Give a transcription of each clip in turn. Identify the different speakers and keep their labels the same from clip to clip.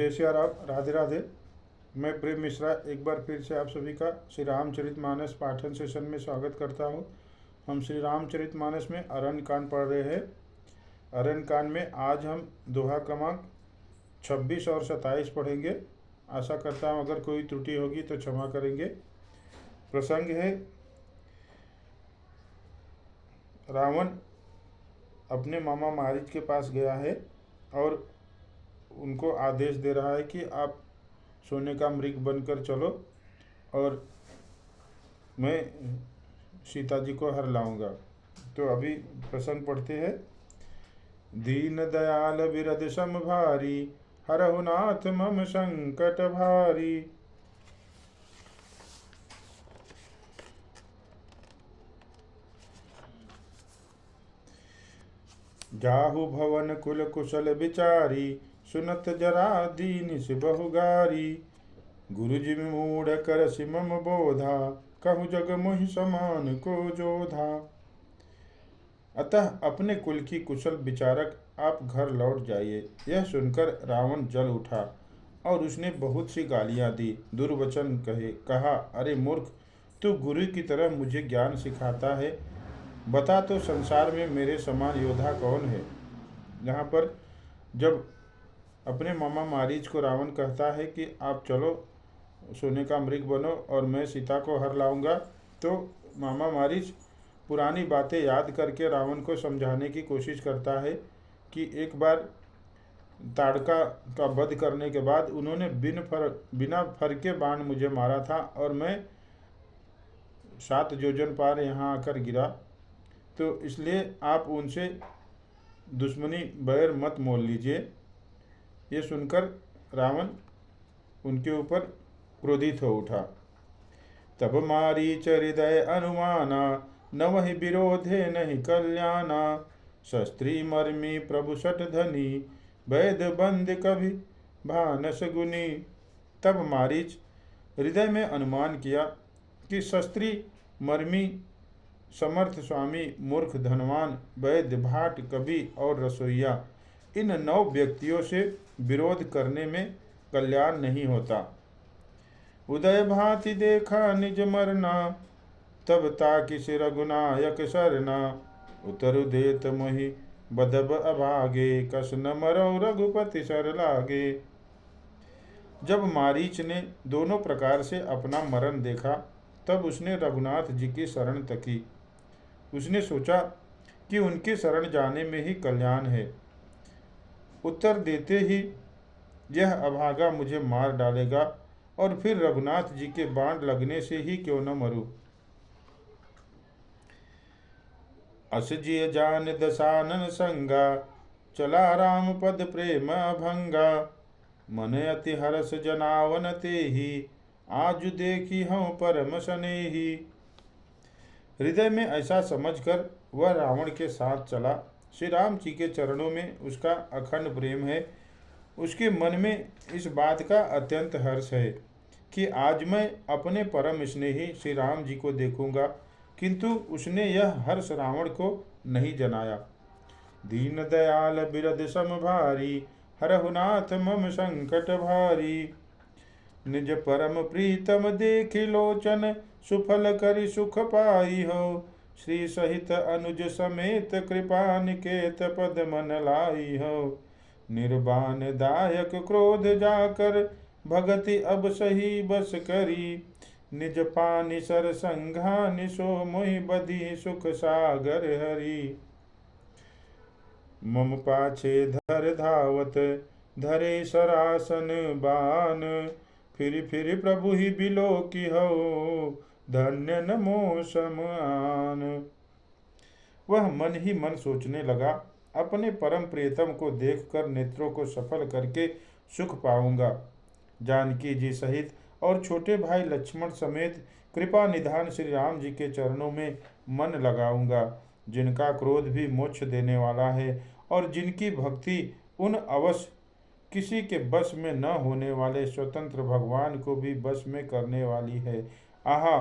Speaker 1: जय सिया राम, राधे राधे। मैं प्रेम मिश्रा एक बार फिर से आप सभी का श्री रामचरितमानस पाठन सेशन में स्वागत करता हूँ। हम श्री रामचरितमानस में अरण्य कांड पढ़ रहे हैं। अरण्य कांड में आज हम दोहा क्रमांक 26 और 27 पढ़ेंगे। आशा करता हूँ अगर कोई त्रुटि होगी तो क्षमा करेंगे। प्रसंग है, रावण अपने मामा मारीच के पास गया है और उनको आदेश दे रहा है कि आप सोने का मृग बनकर चलो और मैं सीता जी को हर लाऊंगा। तो अभी प्रसंग पढ़ते हैं। दीन दयाल बिरद सम भारी, हरहु नाथ मम संकट भारी। जाहु भवन कुल कुशल विचारी, सुनत जरा दीन सि बहुगारी। गुरुजी मूढ़ कर सिमम बोधा, कहु जग मोहि समान को जोधा। अतः अपने कुल की कुशल विचारक आप घर लौट जाइए। यह सुनकर रावण जल उठा और उसने बहुत सी गालियां दी, दुर्वचन कहा, अरे मूर्ख, तू गुरु की तरह मुझे ज्ञान सिखाता है। बता तो संसार में मेरे समान योद्धा कौन है। यहाँ पर जब अपने मामा मारीच को रावण कहता है कि आप चलो सोने का मृग बनो और मैं सीता को हर लाऊंगा, तो मामा मारीच पुरानी बातें याद करके रावण को समझाने की कोशिश करता है कि एक बार ताड़का का वध करने के बाद उन्होंने बिना फर के बाण मुझे मारा था और मैं 7 योजन पार यहाँ आकर गिरा। तो इसलिए आप उनसे दुश्मनी बैर मत मोल लीजिए। ये सुनकर रावण उनके ऊपर क्रोधित हो उठा। तब मारीच हृदय अनुमाना, न वही विरोधे नहीं कल्याणा। शस्त्री मर्मी प्रभु सठ धनी, वैद बंद कभी भानस गुनी। तब मारीच हृदय में अनुमान किया कि शस्त्री मर्मी समर्थ स्वामी मूर्ख धनवान वैद्य भाट कवि और रसोईया, इन 9 व्यक्तियों से विरोध करने में कल्याण नहीं होता। उदय भांति देखा निज मरना, तब ताकि सिर रघुनायक सरना। उतर देत मोहि बदब अभागे, कस न मरौ रघुपति सर लागे। जब मारीच ने दोनों प्रकार से अपना मरण देखा, तब उसने रघुनाथ जी की शरण तकी। उसने सोचा कि उनके शरण जाने में ही कल्याण है। उत्तर देते ही यह अभागा मुझे मार डालेगा और फिर रघुनाथ जी के बाण लगने से ही क्यों न मरूं। अस जिय जान दसानन संगा, चला राम पद प्रेम अभंगा। मन अति हरस जनावन तेहि, आज देखी हूँ परम सनेही। हृदय में ऐसा समझकर वह रावण के साथ चला। श्री राम जी के चरणों में उसका अखंड प्रेम है। उसके मन में इस बात का अत्यंत हर्ष है कि आज मैं अपने परम स्नेही श्री राम जी को देखूंगा, किंतु उसने यह हर्ष रावण को नहीं जनाया। दीन दयाल बिरद सम भारी, हरहु नाथ मम संकट भारी। निज परम प्रीतम देखि लोचन, सुफल करि सुख पाई हो। श्री सहित अनुज समेत कृपा निकेत पद मन लाई हो। निर्बान दायक क्रोध जाकर, भगति अब सही बस करी। निज पानि सर संघानि, सो मोहि बधी सुख सागर हरि। मम पाछे धर धावत, धरे सरासन बान। फिर फिर प्रभु ही बिलो की हो, धन्य नमो समान। वह मन ही मन सोचने लगा, अपने परम प्रियतम को देखकर नेत्रों को सफल करके सुख पाऊंगा। जानकी जी सहित और छोटे भाई लक्ष्मण समेत कृपा निधान श्री राम जी के चरणों में मन लगाऊंगा, जिनका क्रोध भी मोक्ष देने वाला है और जिनकी भक्ति उन अवश्य किसी के बस में न होने वाले स्वतंत्र भगवान को भी बस में करने वाली है। आहा,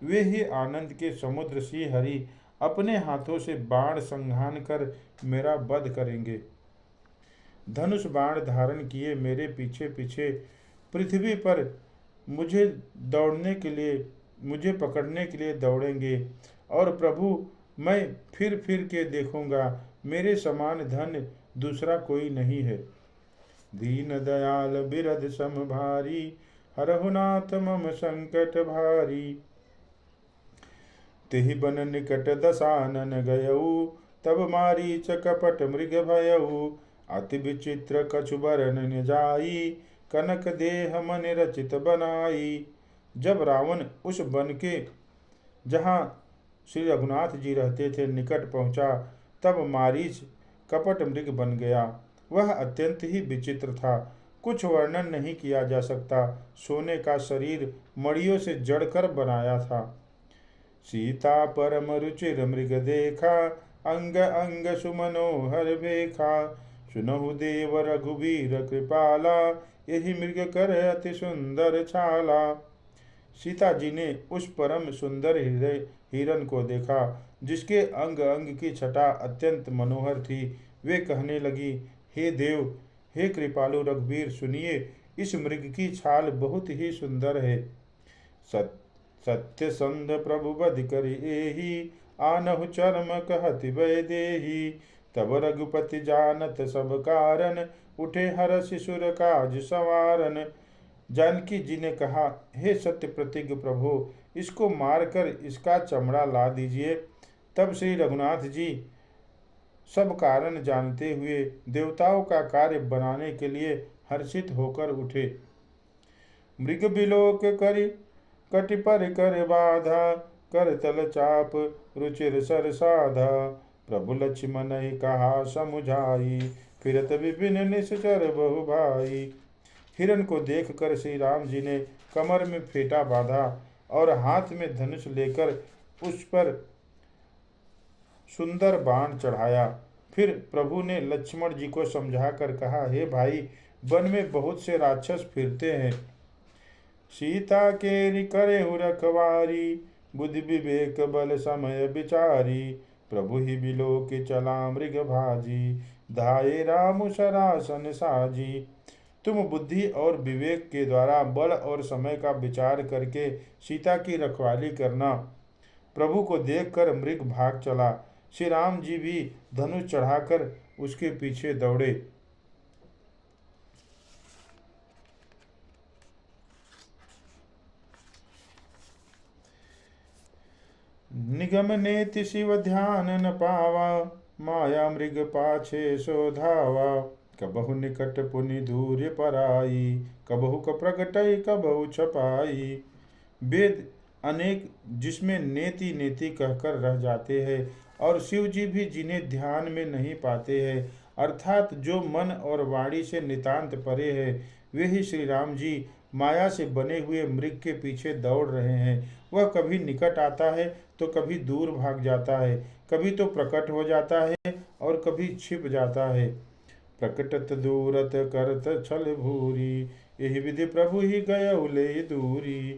Speaker 1: वे ही आनंद के समुद्र श्री हरि अपने हाथों से बाण संहान कर मेरा वध करेंगे। धनुष बाण धारण किए मेरे पीछे पीछे पृथ्वी पर मुझे दौड़ने के लिए मुझे पकड़ने के लिए दौड़ेंगे। और प्रभु, मैं फिर के देखूंगा, मेरे समान धन दूसरा कोई नहीं है। दीन दयाल बिरद सम भारी, हरहु नाथ मम संकट भारी। तिहि बन निकट दसानन गयऊ, तब मारीच कपट मृग भयऊ। अति विचित्र कछु बरन जाई, कनक देह मन रचित बनाई। जब रावण उस वन के जहाँ श्री रघुनाथ जी रहते थे निकट पहुँचा, तब मारीच कपट मृग बन गया। वह अत्यंत ही विचित्र था, कुछ वर्णन नहीं किया जा सकता। सोने का शरीर मड़ियों से जड़कर बनाया था। सीता परम रुचिर मृग देखा, अंग अंग सुमनोहर बेखा। सुनहु देव रघुवीर कृपाला, यही मृग कर अति सुंदर छाला। सीता जी ने उस परम सुंदर हिरन को देखा, जिसके अंग अंग की छटा अत्यंत मनोहर थी। वे कहने लगी, हे देव, हे कृपालु रघुवीर, सुनिए, इस मृग की छाल बहुत ही सुंदर है। सत्य संध प्रभु बधि करि एहि, आनहु चर्म कहति वैदेही। तब रघुपति जानत सब कारण, उठे हर शिशुर काज सवारन। जानकी जी ने कहा, हे सत्य प्रतिज्ञ प्रभु, इसको मारकर इसका चमड़ा ला दीजिए। तब श्री रघुनाथ जी सब कारण जानते हुए देवताओं का कार्य बनाने के लिए हर्षित होकर उठे। मृग बिलोक करि कटि पर कर बाधा, कर तल चाप रुचिर सर साधा। प्रभु लक्ष्मण कहा समुझाई, फिरत विपिन निश्चर बहु भाई। हिरण को देख कर श्री राम जी ने कमर में फेंटा बांधा और हाथ में धनुष लेकर उस पर सुंदर बाण चढ़ाया। फिर प्रभु ने लक्ष्मण जी को समझाकर कहा, हे भाई, वन में बहुत से राक्षस फिरते हैं। सीता के करे रखवारी, बुद्धि विवेक बल समय विचारी। प्रभु ही बिलो के चला मृग भाजी, धाये राम सरासन साजी। तुम बुद्धि और विवेक के द्वारा बल और समय का विचार करके सीता की रखवाली करना। प्रभु को देखकर मृग भाग चला। श्री राम जी भी धनुष चढ़ाकर उसके पीछे दौड़े। निगम नेति शिव ध्यान न पावा, माया मृग पाछे सो धावा। कबहु निकट पुनि दूर पराई, कबहु क प्रगटई कबहु छपाई। वेद अनेक जिसमें नेति नेति कहकर रह जाते हैं, और शिव जी भी जिन्हें ध्यान में नहीं पाते हैं, अर्थात जो मन और वाणी से नितांत परे है, वे ही श्री राम जी माया से बने हुए मृग के पीछे दौड़ रहे हैं। वह कभी निकट आता है तो कभी दूर भाग जाता है, कभी तो प्रकट हो जाता है और कभी छिप जाता है। प्रकटत दूरत करत छल भूरी, यही विधि प्रभु ही गय ले दूरी।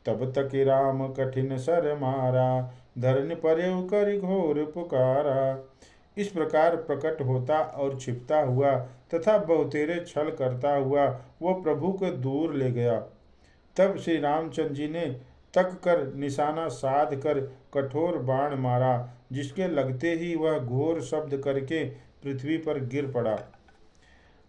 Speaker 1: तब तक राम कठिन सर मारा, धरन पर्यव कर घोर पुकारा। इस प्रकार प्रकट होता और छिपता हुआ तथा बहुतेरे छल करता हुआ वो प्रभु को दूर ले गया। तब श्री रामचंद्र जी ने तक कर निशाना साध कर कठोर बाण मारा, जिसके लगते ही वह घोर शब्द करके पृथ्वी पर गिर पड़ा।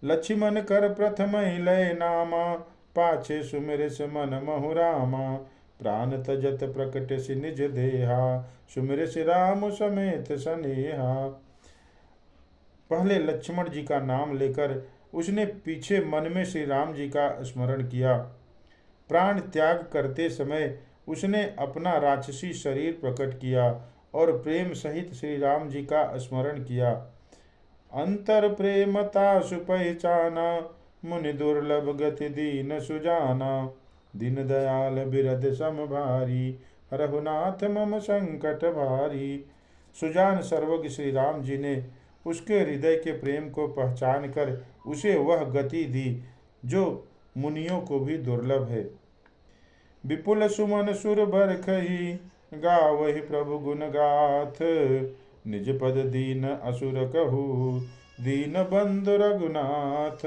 Speaker 1: लक्ष्मण कर प्रथम लय नामा, पाछे सुमिर मन महु रामा। प्राण तजत प्रकट सि निज देहा, सुमिर श्री राम समेत सनेहा। पहले लक्ष्मण जी का नाम लेकर उसने पीछे मन में श्री राम जी का स्मरण किया। प्राण त्याग करते समय उसने अपना राक्षसी शरीर प्रकट किया और प्रेम सहित श्री राम जी का स्मरण किया। अंतर प्रेमता सुपहचाना, मुनि दुर्लभ गति दीन सुजाना। दीन दयाल बिरद सम भारी, रघुनाथ मम संकट भारी। सुजान सर्वज्ञ श्री राम जी ने उसके हृदय के प्रेम को पहचान कर उसे वह गति दी जो मुनियों को भी दुर्लभ है। विपुल सुमन सुर बरखही, गावहि प्रभु गुण गाथ। निज पद दीन असुर कहू, दीन बंधु रघुनाथ।